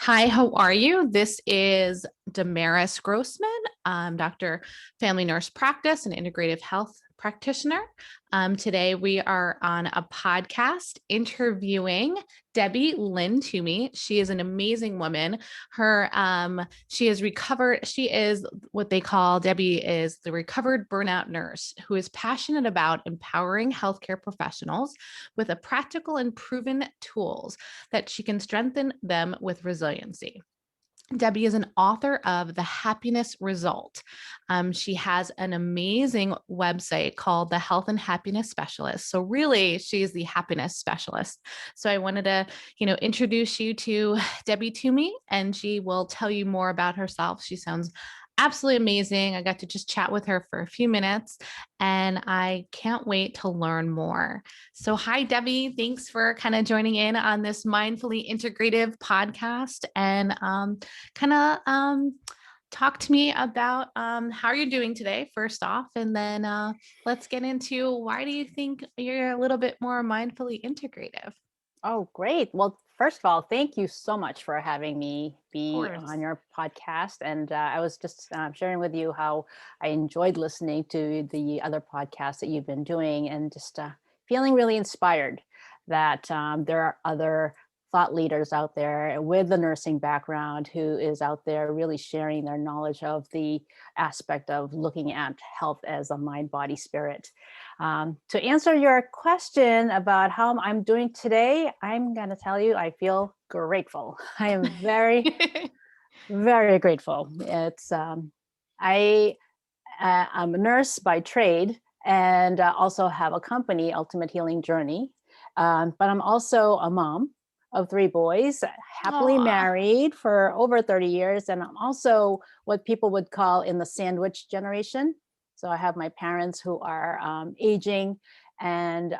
Hi, how are you? This is Damaris Grossman, Dr. Family Nurse Practice and Integrative Health Practitioner. Today we are on a podcast interviewing Debbie Lynn Toomey. She is an amazing woman. She is recovered. She is what they call, Debbie is the recovered burnout nurse who is passionate about empowering healthcare professionals with a practical and proven tools that she can strengthen them with resiliency. Debbie is an author of The Happiness Result. She has an amazing website called The Health and Happiness Specialist. So really, she's the happiness specialist. So I wanted to, introduce you to Debbie Toomey, and she will tell you more about herself. She sounds absolutely amazing. I got to just chat with her for a few minutes, and I can't wait to learn more. So hi, Debbie. Thanks for kind of joining in on this Mindfully Integrative podcast, and talk to me about how you're doing today, first off, and then let's get into why do you think you're a little bit more mindfully integrative? Oh, great. Well, first of all, thank you so much for having me Of be on course. your podcast. And I was just sharing with you how I enjoyed listening to the other podcasts that you've been doing and just feeling really inspired that there are other thought leaders out there with the nursing background who is out there really sharing their knowledge of the aspect of looking at health as a mind, body, spirit. To answer your question about how I'm doing today, I'm going to tell you I feel grateful. I am very, very grateful. I I'm a nurse by trade and also have a company, Ultimate Healing Journey. But I'm also a mom of three boys, happily Aw. married for over 30 years. And I'm also what people would call in the sandwich generation. So I have my parents who are aging and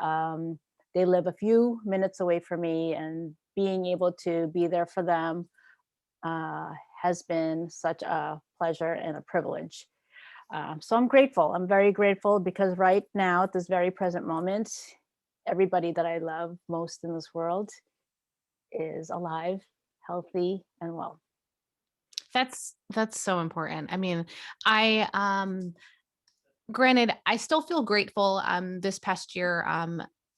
they live a few minutes away from me, and being able to be there for them uh, has been such a pleasure and a privilege. So I'm grateful. I'm very grateful because right now, at this very present moment, everybody that I love most in this world is alive, healthy, and well. That's so important. I mean, I granted, I still feel grateful. This past year,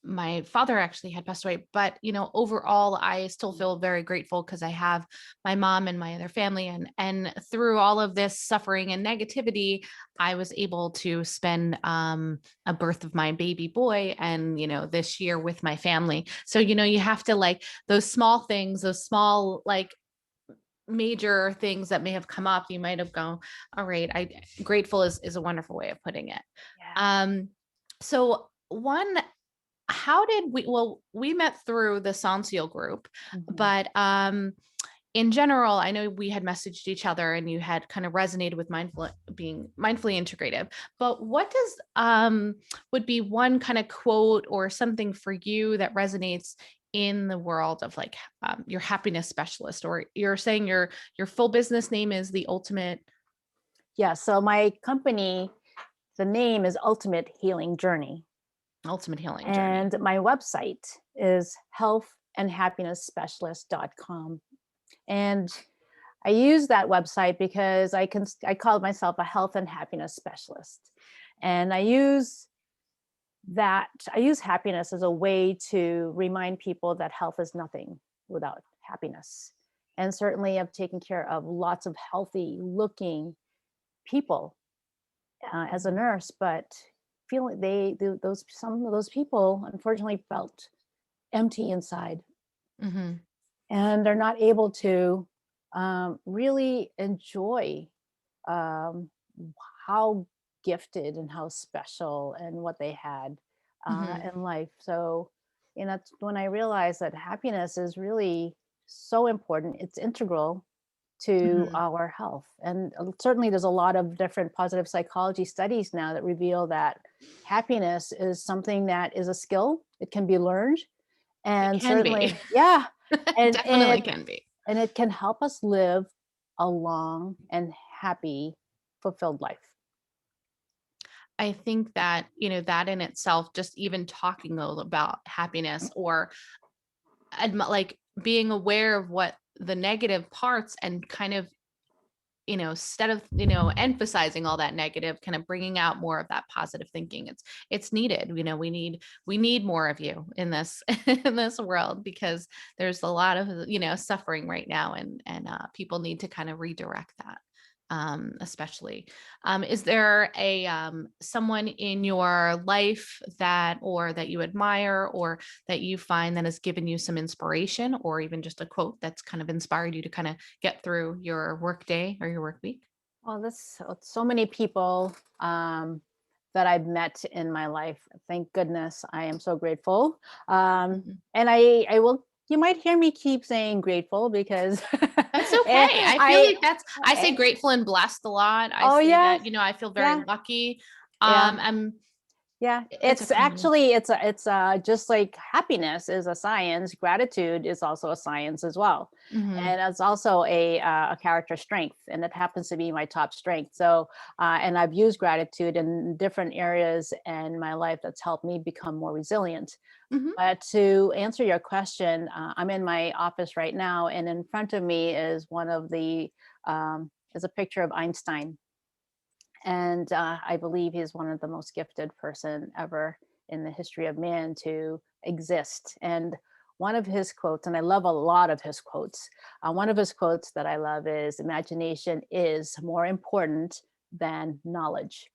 my father actually had passed away, but overall, I still feel very grateful because I have my mom and my other family, and through all of this suffering and negativity, I was able to spend a birth of my baby boy, and this year with my family. So you have to like those small things, those small like major things that may have come up, you might have gone, all right, I grateful is a wonderful way of putting it. Yeah. Um, so one, how did we met through the Sanseal group, Mhm. but in general, I know we had messaged each other and you had kind of resonated with being mindfully integrative, but what does would be one kind of quote or something for you that resonates in the world of like your happiness specialist, or you're saying your full business name is the Yeah. So my company, the name is Ultimate Healing Journey. ultimate healing journey? And my website is healthandhappinessspecialist.com. And I use that website because I call myself a health and happiness specialist. And I use happiness as a way to remind people that health is nothing without happiness. And certainly I've taken care of lots of healthy looking people as a nurse, but feeling those some of those people unfortunately felt empty inside, Mm-hmm. and they're not able to really enjoy um, how gifted and how special and what they had Mm-hmm. in life. So, that's when I realized that happiness is really so important. It's integral to Mm-hmm. our health. And certainly, there's a lot of different positive psychology studies now that reveal that happiness is something that is a skill. It can be learned, It and can be. certainly, yeah, and Definitely it can be. and it can help us live a long and happy, fulfilled life. I think that, that in itself, just even talking about happiness or like being aware of what the negative parts and kind of, instead of, emphasizing all that negative, kind of bringing out more of that positive thinking. It's needed. We need more of you in this, in this world, because there's a lot of, suffering right now, and people need to kind of redirect that. Especially, is there a, someone in your life that you admire, or that you find that has given you some inspiration, or even just a quote that's kind of inspired you to kind of get through your work day or your work week? Well, this so many people that I've met in my life. Thank goodness, I am so grateful. Mhm. And I will. You might hear me keep saying grateful because That's okay. eh, I feel I. like I say eh, grateful and blessed a lot. I oh say that, yes, I feel very yeah, lucky. yeah. I'm, Yeah, it's a it's common. actually it's just like happiness is a science, gratitude is also a science as well. Mhm. And it's also a character strength, and it happens to be my top strength. So, and I've used gratitude in different areas in my life that's helped me become more resilient. Mhm. But to answer your question, I'm in my office right now, and in front of me is is a picture of Einstein, and I believe he's one of the most gifted person ever in the history of man to exist. And one of his quotes, and I love a lot of his quotes, one of his quotes that I love is, imagination is more important than knowledge.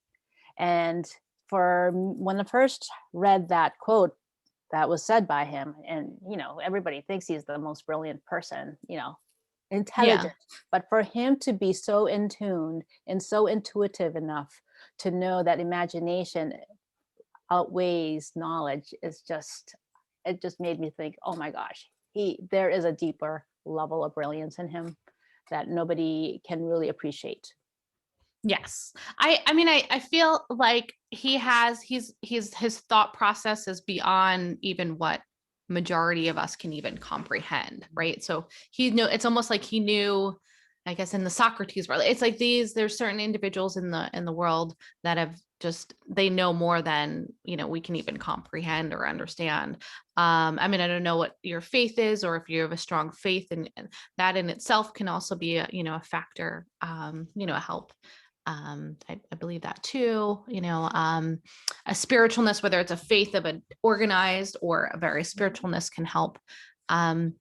And when I first read that quote that was said by him, and everybody thinks he's the most brilliant person, Yeah. intelligent, but for him to be so in tune and so intuitive enough to know that imagination outweighs knowledge is just, it just made me think, oh my gosh, there is a deeper level of brilliance in him that nobody can really appreciate. Yes. I mean, I feel like his thought process is beyond even what majority of us can even comprehend, right? So it's almost like he knew, I guess, in the Socrates world. It's like there's certain individuals in the world that have just, they know more than, we can even comprehend or understand. I mean, I don't know what your faith is, or if you have a strong faith, and that in itself can also be a factor, a help. I believe that too, a spiritualness, whether it's a faith of an organized or a very spiritualness, can help. Um,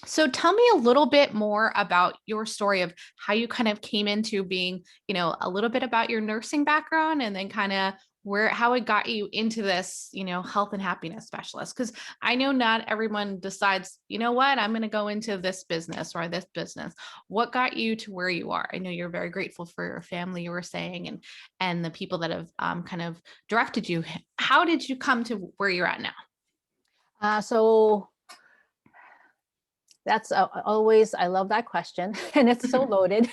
so tell me a little bit more about your story of how you kind of came into being, a little bit about your nursing background, and then kind of how it got you into this, health and happiness specialist. Because I know not everyone decides, what, I'm going to go into this business or this business. What got you to where you are? I know you're very grateful for your family, you were saying, and the people that have kind of directed you. How did you come to where you're at now? So that's always, I love that question, and it's so loaded.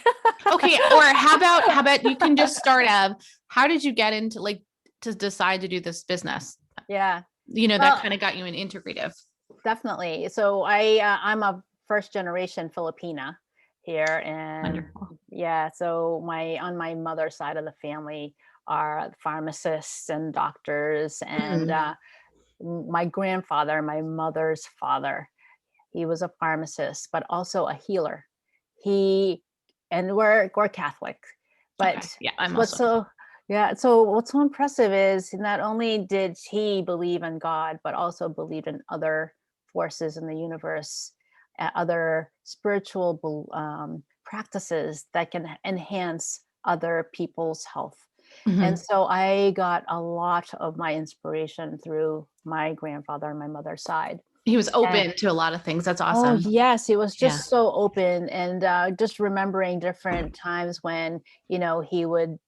Okay, or how about you can just start of, how did you get into, like, to decide to do this business? Yeah. That Well, kind of got you in integrative. definitely. So I'm a first generation Filipina here, and Wonderful. yeah, so my mother's side of the family are pharmacists and doctors, and Mhm. my grandfather, my mother's father, he was a pharmacist, but also a healer. He and we're Catholic, Okay. but Yeah, I'm what's also. so yeah, so what's so impressive is not only did he believe in God, but also believed in other forces in the universe, other spiritual practices that can enhance other people's health. And Mhm. so I got a lot of my inspiration through my grandfather and my mother's side. He was And open to a lot of things. That's oh, awesome. yes, he was Yeah. just so open, and, just remembering different times when, he would,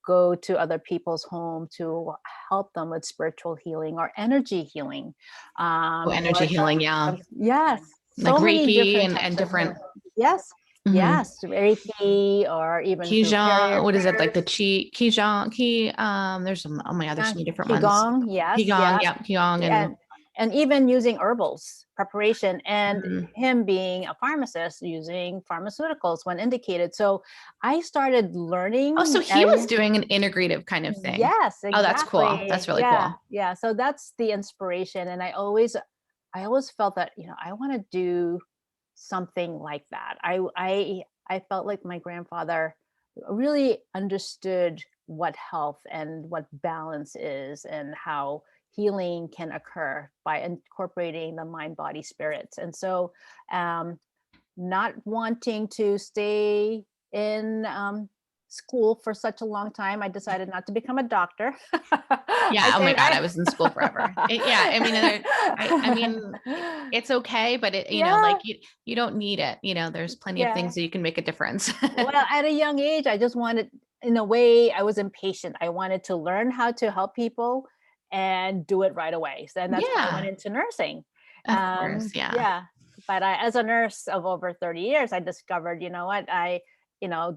go to other people's home to help them with spiritual healing or energy healing, Oh, energy healing. Yeah. yes, Like so many Reiki different and types of different. healing. Yes, Mhm. yes, Reiki or even through Qigong, prayer what is it, like the prayers. there's some, oh my God, there's so many different ones. Qigong, yes, Qigong, yeah. yep, Qigong, and And even using herbals preparation, and mhm. him being a pharmacist using pharmaceuticals when indicated. So I started Oh, so learning. he was doing an integrative kind of thing. Yes, Oh, that's cool. exactly. That's really Yeah, cool. yeah. So that's the inspiration, and I always felt that I want to do something like that. I felt like my grandfather really understood what health and what balance is, and how healing can occur by incorporating the mind, body, spirits. And so, um, not wanting to stay in school for such a long time, I decided not to become a doctor. Yeah. I Oh my say God. I was in school forever. Yeah. I mean, it's okay, but yeah, you don't need it. There's plenty of yeah. things that you can make a difference. Well, at a young age, I just wanted, in a way, I was impatient. I wanted to learn how to help people and do it right away. So, and that's why I went Yeah, into nursing. of course. Yeah. Yeah. But as a nurse of over 30 years, I discovered, you know what,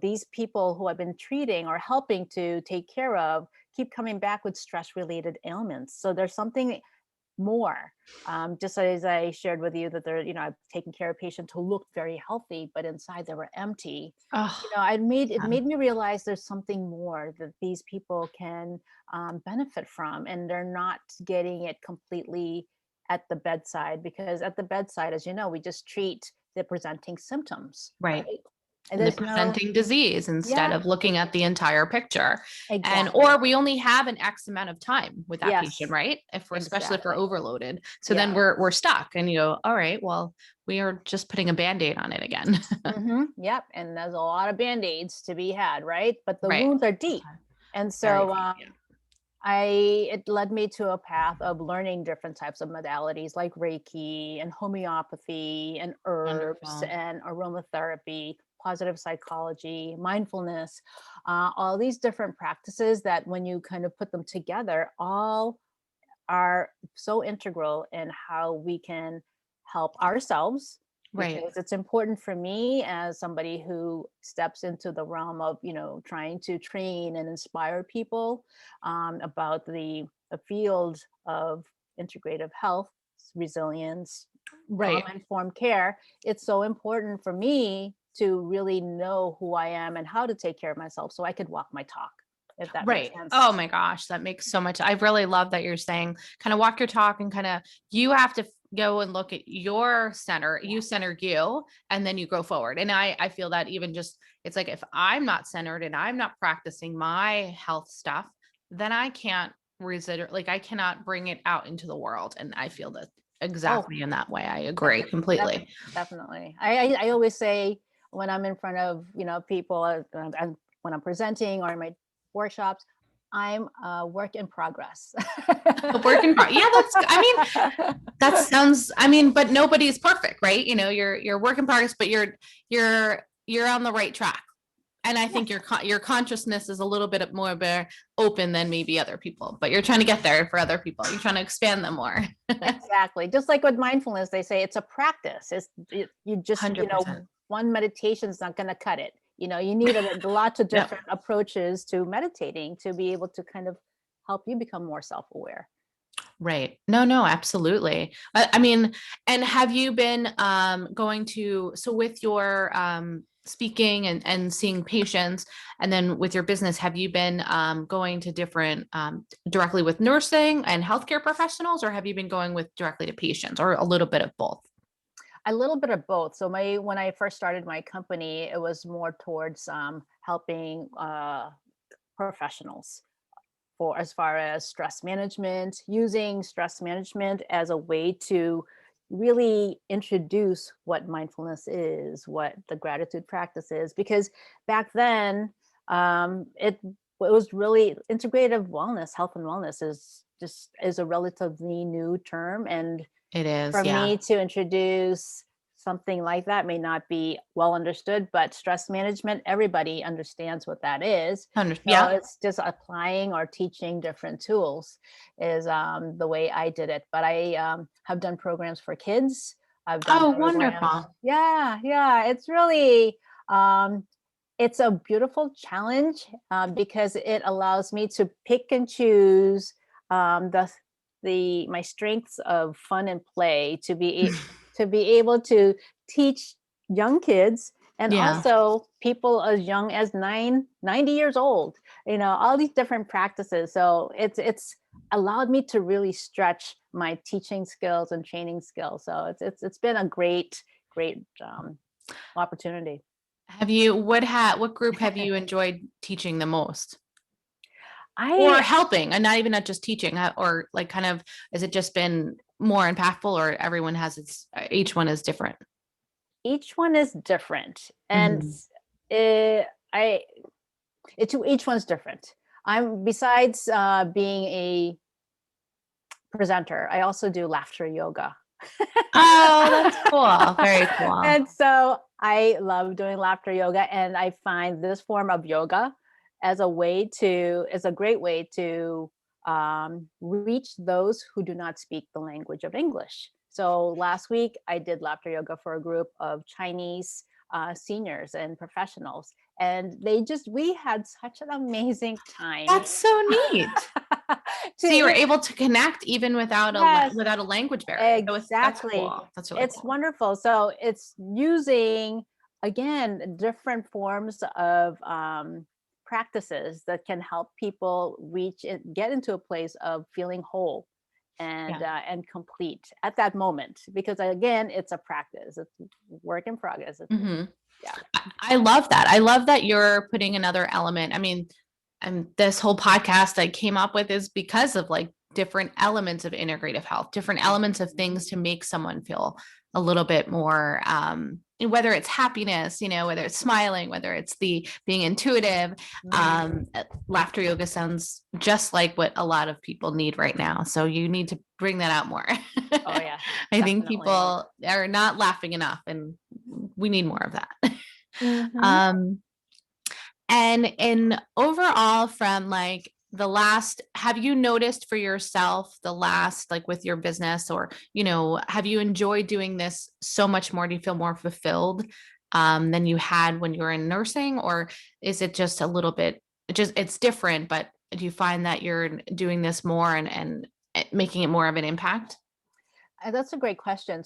these people who I've been treating or helping to take care of keep coming back with stress related ailments. So there's something more. Just as I shared with you that I've taken care of patients who looked very healthy, but inside they were empty. Oh, It made me realize there's something more that these people can benefit from, and they're not getting it completely at the bedside, because at the bedside, as you know, we just treat the presenting symptoms, right. right? And The there's no, presenting disease instead yeah, of looking at the entire picture. Or exactly. we only have an X amount of time with that patient, Yes, right? Especially if we're exactly. overloaded. So then Yeah. we're stuck, and you go, all right, well, we are just putting a Band-Aid on it again. Yep, and there's a lot of band-aids to be had, right? But the Right. wounds are deep. Okay. And Very so deep. Yeah. it led me to a path of learning different types of modalities like Reiki and homeopathy and herbs Wonderful. and aromatherapy, positive psychology, mindfulness, all these different practices that when you kind of put them together, all are so integral in how we can help ourselves, Right. because it's important for me as somebody who steps into the realm of trying to train and inspire people about the field of integrative health, resilience, Right. trauma informed care. It's so important for me to really know who I am and how to take care of myself so I could walk my talk, if that makes Right. sense. Oh my gosh, that makes so much. I really love that you're saying kind of walk your talk, and kind of you have to go and look at your center, Yeah. you center you, and then you go forward. And I feel that even just it's like if I'm not centered and I'm not practicing my health stuff, then I can't like I cannot bring it out into the world. And I feel that Oh, exactly in that way. I agree Definitely, completely. definitely. I always say when I'm in front of people, when I'm presenting or in my workshops, I'm a work in progress. A work in progress. Yeah, that sounds, but nobody's perfect, right? You're work in progress, but you're on the right track. And I Yeah, think your consciousness is a little bit more open than maybe other people, but you're trying to get there for other people. You're trying to expand them more. exactly. Just like with mindfulness, they say it's a practice. You just 100%. one meditation is not going to cut it. You need lots of Yep. different approaches to meditating to be able to kind of help you become more self-aware. Right. No, absolutely. And have you been going to, so with your speaking and seeing patients, and then with your business, have you been going to different directly with nursing and healthcare professionals, or have you been going with directly to patients, or a little bit of both? A little bit of both. So when I first started my company, it was more towards helping professionals for as far as stress management, using stress management as a way to really introduce what mindfulness is, what the gratitude practice is. Because back then, it was really integrative wellness, health and wellness is a relatively new term, and It is. for Yeah. me to introduce something like that may not be well understood, but stress management, everybody understands what that is. So Yeah. it's just applying or teaching different tools is the way I did it. But I have done programs for kids. I've done Oh, programs. wonderful. Yeah, yeah. It's really, it's a beautiful challenge because it allows me to pick and choose the my strengths of fun and play to be able to teach young kids, and Yeah. also people as young as 90 years old, all these different practices. So it's allowed me to really stretch my teaching skills and training skills. So it's been a great great opportunity. What group have you enjoyed teaching the most or I helping, and not just teaching, or like kind of, has it just been more impactful, or everyone has each one is different? Each one is different, and Mhm. I each one's different. I'm besides being a presenter, I also do laughter yoga. Oh, that's cool. Very cool. And so I love doing laughter yoga, and I find this form of yoga as a great way to reach those who do not speak the language of English. So last week I did laughter yoga for a group of Chinese seniors and professionals, and we had such an amazing time. That's so neat. to So you were you know, able to connect even without yes, without a language barrier. That's exactly. cool. That's really It's cool. wonderful. So it's using, again, different forms of practices that can help people get into a place of feeling whole Yeah. and complete at that moment. Because again, it's a practice. It's work in progress. Hmm. Yeah. I love that. I love that you're putting another element. I mean, and this whole podcast I came up with is because of like different elements of integrative health, different elements of things to make someone feel a little bit more, whether it's happiness, whether it's smiling, whether it's the being intuitive. Laughter yoga sounds just like what a lot of people need right now. So you need to bring that out more. Oh yeah, I think definitely. people are not laughing enough, and we need more of that. Hmm. Um, and overall, from like the last, have you noticed for yourself the last, like with your business, or, have you enjoyed doing this so much more? Do you feel more fulfilled than you had when you were in nursing? Or is it just a little bit, it's different, but do you find that you're doing this more and making it more of an impact? That's a great question.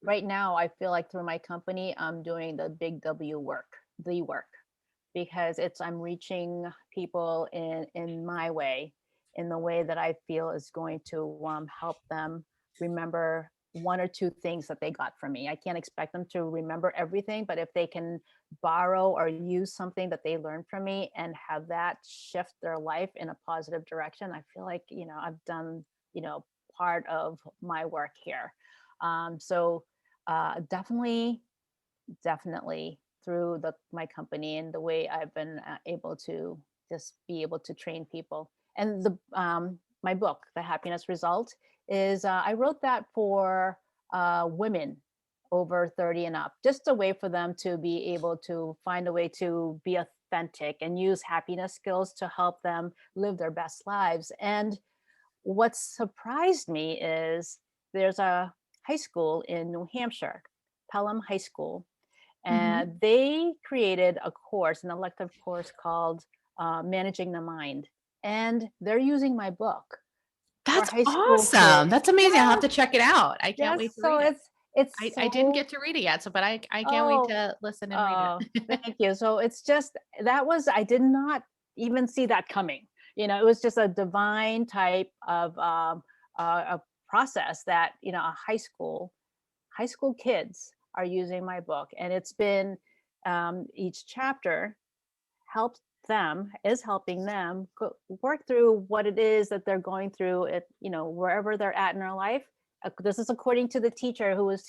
Right now, I feel like through my company, I'm doing the big W work, the work, because I'm reaching people in my way, in the way that I feel is going to help them remember one or two things that they got from me. I can't expect them to remember everything, but if they can borrow or use something that they learned from me and have that shift their life in a positive direction, I feel like, I've done, part of my work here. Definitely, definitely through my company and the way I've been able to just be able to train people. And the my book, The Happiness Result, is I wrote that for women over 30 and up, just a way for them to be able to find a way to be authentic and use happiness skills to help them live their best lives. And what surprised me is there's a high school in New Hampshire, Pelham High School, Mhm. and they created an elective course called Managing the Mind. And they're using my book for That's high school awesome. kids. That's amazing. I'll have Yes, to check it out. I can't yes. wait to So read it. it's I didn't so get to read it yet, but I can't wait oh to listen and read oh it. thank you. So it's just I did not even see that coming. It was just a divine type of a process that a high school kids are using my book, and it's been each chapter helps is helping them work through what it is that they're going through at wherever they're at in their life. This is according to the teacher who's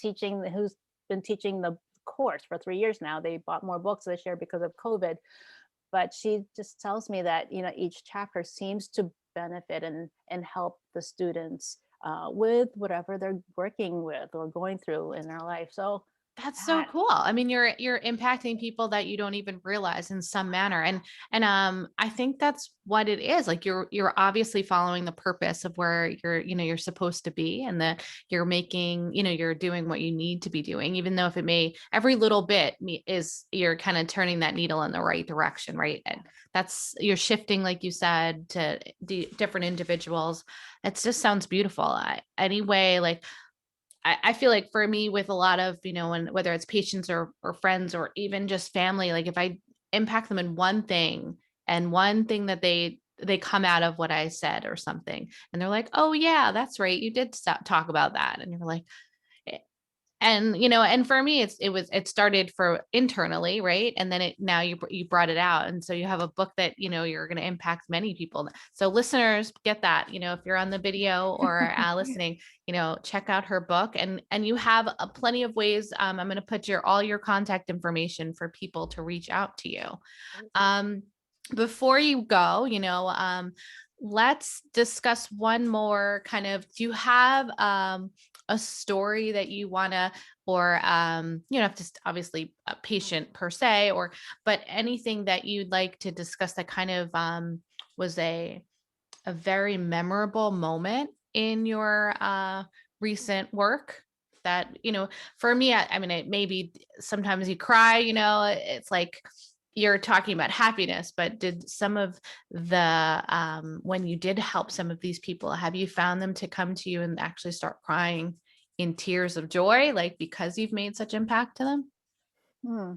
been teaching the course for 3 years now. They bought more books this year because of COVID, but she just tells me that each chapter seems to benefit and help the students with whatever they're working with or going through in their life. So That's so that cool. I mean, you're impacting people that you don't even realize in some manner. And I think that's what it is. Like you're obviously following the purpose of where you're supposed to be, and that you're making, you're doing what you need to be doing, even though if it may every little bit is you're kind of turning that needle in the right direction, right? And you're shifting, like you said, to different individuals. It just sounds beautiful. Anyway, like I feel like for me, with a lot of, and whether it's patients or friends or even just family, like if I impact them in one thing, and one thing that they come out of what I said or something, and they're like, oh yeah, that's right, you did talk about that, and you're like, And, and for me, it started for internally, right? And then now you brought it out. And so you have a book that, you're going to impact many people. So listeners get that, if you're on the video or listening, check out her book, and you have plenty of ways. I'm going to put all your contact information for people to reach out to you. Before you go, let's discuss one more kind of, do you have, a story that you want to, or, just obviously a patient per se, but anything that you'd like to discuss that kind of, was a very memorable moment in your, recent work that, for me, I mean, it maybe sometimes you cry, it's like, you're talking about happiness, but did some of the, when you did help some of these people, have you found them to come to you and actually start crying in tears of joy, like because you've made such impact to them? Hmm.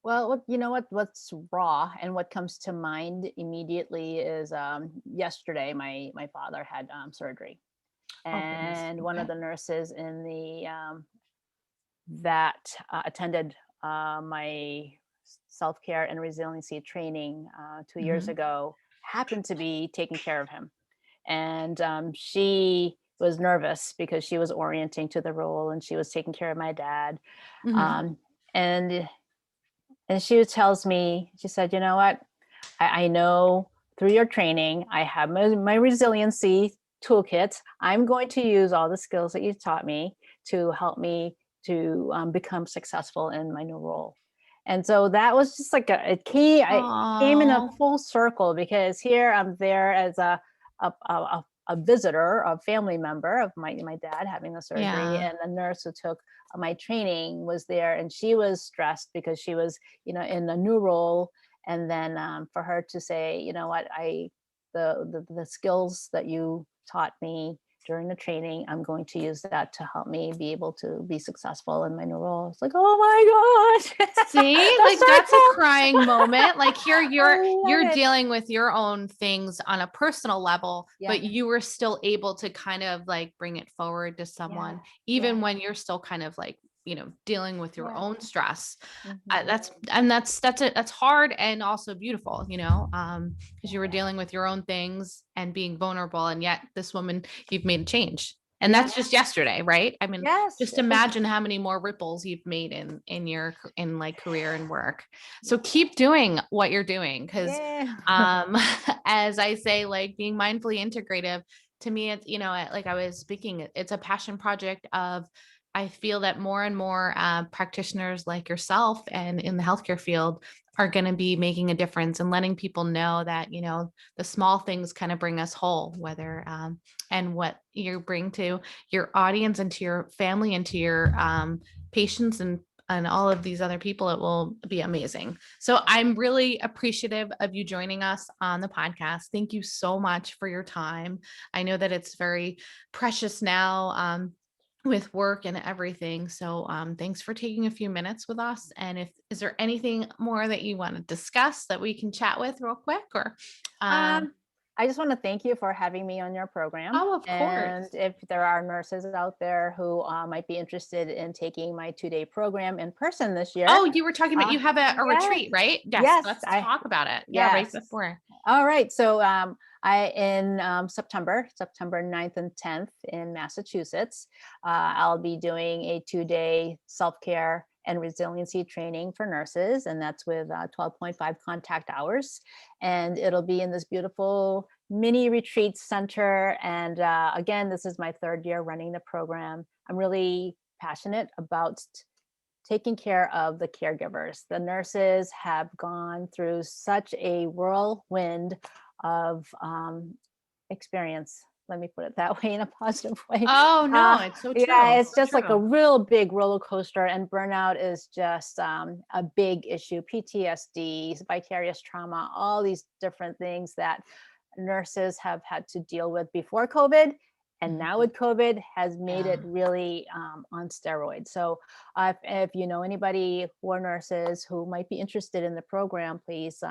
Well, what's raw and what comes to mind immediately is yesterday my father had surgery, Oh, goodness. and one of Okay. the nurses in the that attended my self-care and resiliency training 2 years Hmm. ago happened to be taking care of him. And she was nervous because she was orienting to the role and she was taking care of my dad. Hmm. Um, and she tells me, she said, you know what? I know through your training, I have my resiliency toolkit. I'm going to use all the skills that you taught me to help me to become successful in my new role. And so that was just like it came in a Oh, full circle, because here I'm there as a visitor, a family member of my dad having the surgery, yeah. and the nurse who took my training was there, and she was stressed because she was in a new role. And then for her to say, you know what, the skills that you taught me during the training, I'm going to use that to help me be able to be successful in my new role. It's like, oh my gosh, See, that's like so that's a cool. crying moment. Like here I you're love it. dealing with your own things on a personal level, Yeah, but you were still able to kind of like bring it forward to yeah, someone, yeah, even when you're still kind of like, dealing with your yeah. own stress. Hmm. That's hard and also beautiful, because you were dealing with your own things and being vulnerable, and yet this woman, you've made a change. And Yeah. that's just yesterday, right? I mean, Yes. just imagine how many more ripples you've made in your like career and work. So keep doing what you're doing, because Yeah. as I say, like being mindfully integrative, to me, it's, like I was speaking, it's a passion project of, I feel that more and more practitioners like yourself and in the healthcare field are going to be making a difference and letting people know that, the small things kind of bring us whole, whether, and what you bring to your audience and to your family and to your patients and all of these other people, it will be amazing. So I'm really appreciative of you joining us on the podcast. Thank you so much for your time. I know that it's very precious now, with work and everything. So thanks for taking a few minutes with us. And is there anything more that you want to discuss that we can chat with real quick, or Um, I just want to thank you for having me on your program. oh, of And course. if there are nurses out there who might be interested in taking my 2-day program in person this year, Oh, you were talking about, uh, you have a yes, retreat, right? Yes, yes, let's talk about it. Yeah, right yes. before. All right. So I in September 9th and 10th in Massachusetts, I'll be doing a 2-day self-care and resiliency training for nurses, and that's with 12.5 contact hours. And it'll be in this beautiful mini retreat center. And again, this is my third year running the program. I'm really passionate about taking care of the caregivers. The nurses have gone through such a whirlwind of experience. Let me put it that way, in a positive way. Oh Uh, no, it's so yeah, true. it's So just like a true. real big roller coaster, and burnout is just a big issue. PTSD, vicarious trauma, all these different things that nurses have had to deal with before COVID. And now Mhm. with COVID has made it Yeah. really on steroids. So if you know anybody who are nurses who might be interested in the program, please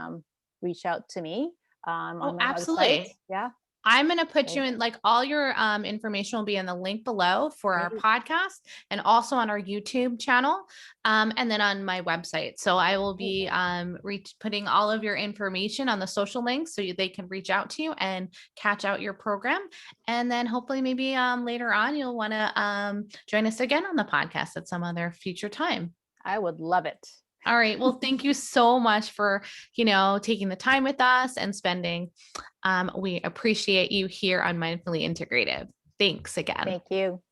reach out to me on Oh, my website. absolutely. Yeah. I'm going to put you Great. in, like, all your information will be in the link below for our Great. podcast and also on our YouTube channel, and then on my website. So I will Great. be putting all of your information on the social links so they can reach out to you and catch out your program. And then hopefully maybe later on you'll want to join us again on the podcast at some other future time. I would love it. All right. Well, thank you so much for, taking the time with us and spending. We appreciate you here on Mindfully Integrative. Thanks again. Thank you.